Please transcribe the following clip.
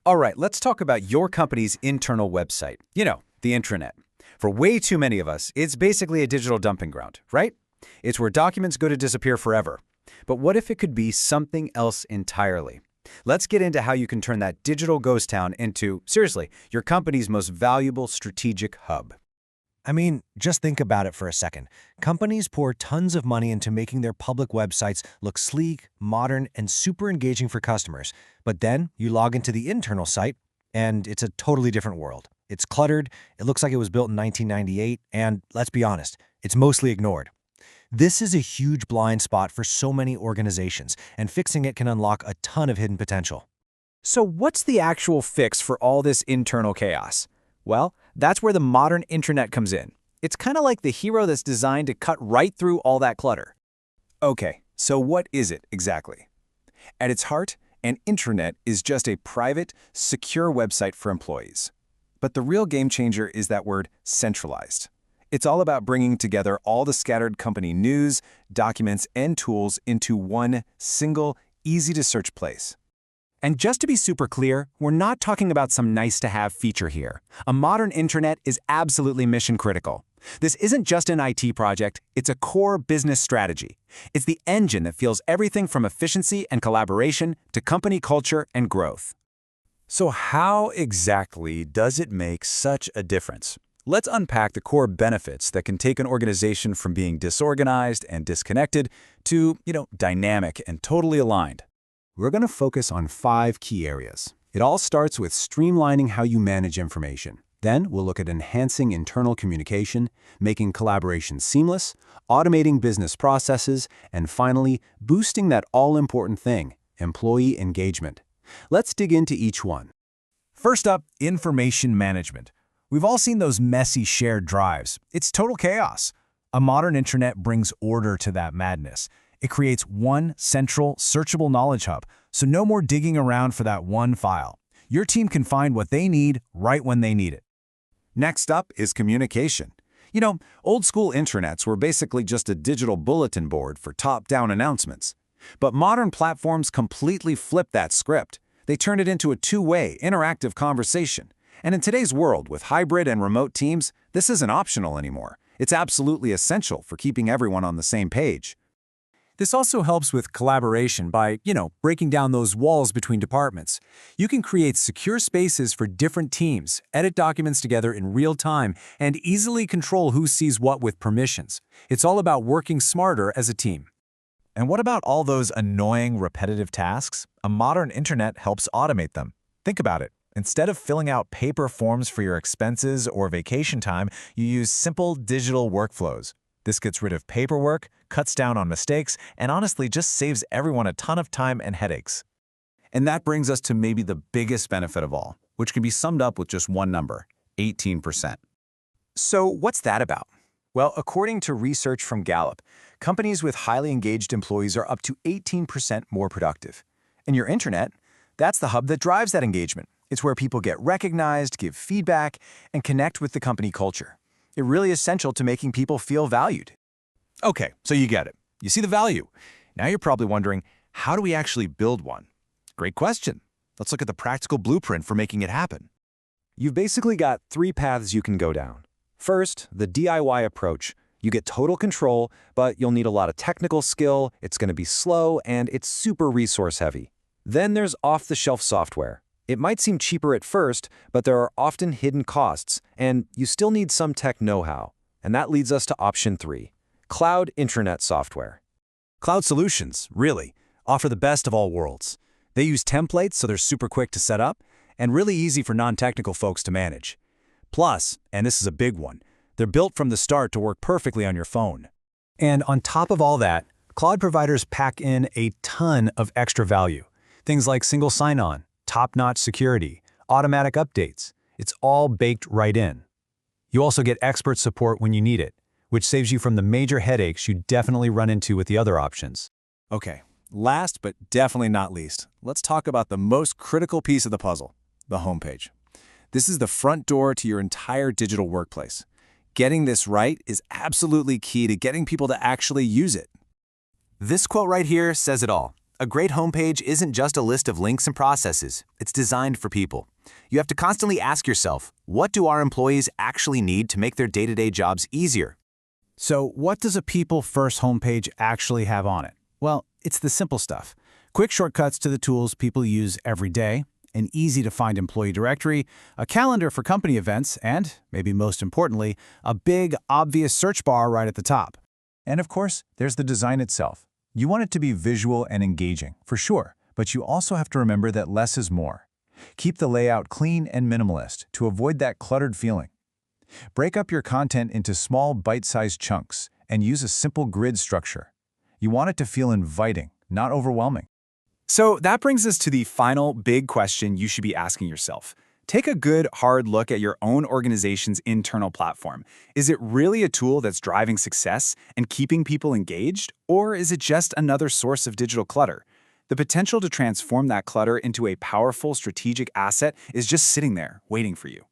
All right, let's talk about your company's internal website. You know, the intranet. For way too many of us, it's basically a digital dumping ground, right? It's where documents go to disappear forever. But what if it could be something else entirely? Let's get into how you can turn that digital ghost town into, seriously, your company's most valuable strategic hub. I mean, just think about it for a second. Companies pour tons of money into making their public websites look sleek, modern, and super engaging for customers. But then you log into the internal site, and it's a totally different world. It's cluttered, it looks like it was built in 1998, and let's be honest, it's mostly ignored. This is a huge blind spot for so many organizations, and fixing it can unlock a ton of hidden potential. So what's the actual fix for all this internal chaos? Well, that's where the modern intranet comes in. It's kind of like the hero that's designed to cut right through all that clutter. Okay, so what is it exactly? At its heart, an intranet is just a private, secure website for employees. But the real game changer is that word centralized. It's all about bringing together all the scattered company news, documents, and tools into one single, easy-to-search place. And just to be super clear, we're not talking about some nice-to-have feature here. A modern intranet is absolutely mission-critical. This isn't just an IT project, it's a core business strategy. It's the engine that fuels everything from efficiency and collaboration to company culture and growth. So how exactly does it make such a difference? Let's unpack the core benefits that can take an organization from being disorganized and disconnected to, dynamic and totally aligned. We're going to focus on 5 key areas. It all starts with streamlining how you manage information. Then we'll look at enhancing internal communication, making collaboration seamless, automating business processes, and finally, boosting that all-important thing, employee engagement. Let's dig into each one. First up, information management. We've all seen those messy shared drives. It's total chaos. A modern intranet brings order to that madness. It creates one central, searchable knowledge hub, so no more digging around for that one file. Your team can find what they need right when they need it. Next up is communication. Old-school intranets were basically just a digital bulletin board for top-down announcements. But modern platforms completely flip that script. They turn it into a two-way, interactive conversation. And in today's world, with hybrid and remote teams, this isn't optional anymore. It's absolutely essential for keeping everyone on the same page. This also helps with collaboration by, breaking down those walls between departments. You can create secure spaces for different teams, edit documents together in real time, and easily control who sees what with permissions. It's all about working smarter as a team. And what about all those annoying, repetitive tasks? A modern intranet helps automate them. Think about it. Instead of filling out paper forms for your expenses or vacation time, you use simple digital workflows. This gets rid of paperwork, cuts down on mistakes, and honestly just saves everyone a ton of time and headaches. And that brings us to maybe the biggest benefit of all, which can be summed up with just one number, 18%. So what's that about? Well, according to research from Gallup, companies with highly engaged employees are up to 18% more productive. And your intranet, that's the hub that drives that engagement. It's where people get recognized, give feedback, and connect with the company culture. It's really essential to making people feel valued. Okay, so you get it. You see the value. Now you're probably wondering, how do we actually build one? Great question. Let's look at the practical blueprint for making it happen. You've basically got 3 paths you can go down. First, the DIY approach. You get total control, but you'll need a lot of technical skill, it's going to be slow, and it's super resource heavy. Then there's off-the-shelf software. It might seem cheaper at first, but there are often hidden costs, and you still need some tech know-how. And that leads us to option 3, cloud intranet software. Cloud solutions, really, offer the best of all worlds. They use templates so they're super quick to set up, and really easy for non-technical folks to manage. Plus, and this is a big one, they're built from the start to work perfectly on your phone. And on top of all that, cloud providers pack in a ton of extra value. Things like single sign-on, top-notch security, automatic updates. It's all baked right in. You also get expert support when you need it, which saves you from the major headaches you definitely run into with the other options. Okay, last but definitely not least, let's talk about the most critical piece of the puzzle, the homepage. This is the front door to your entire digital workplace. Getting this right is absolutely key to getting people to actually use it. This quote right here says it all. A great homepage isn't just a list of links and processes. It's designed for people. You have to constantly ask yourself, what do our employees actually need to make their day-to-day jobs easier? So what does a people-first homepage actually have on it? Well, it's the simple stuff. Quick shortcuts to the tools people use every day, an easy-to-find employee directory, a calendar for company events, and, maybe most importantly, a big, obvious search bar right at the top. And of course, there's the design itself. You want it to be visual and engaging, for sure, but you also have to remember that less is more. Keep the layout clean and minimalist to avoid that cluttered feeling. Break up your content into small, bite-sized chunks and use a simple grid structure. You want it to feel inviting, not overwhelming. So that brings us to the final big question you should be asking yourself. Take a good, hard look at your own organization's internal platform. Is it really a tool that's driving success and keeping people engaged, or is it just another source of digital clutter? The potential to transform that clutter into a powerful strategic asset is just sitting there, waiting for you.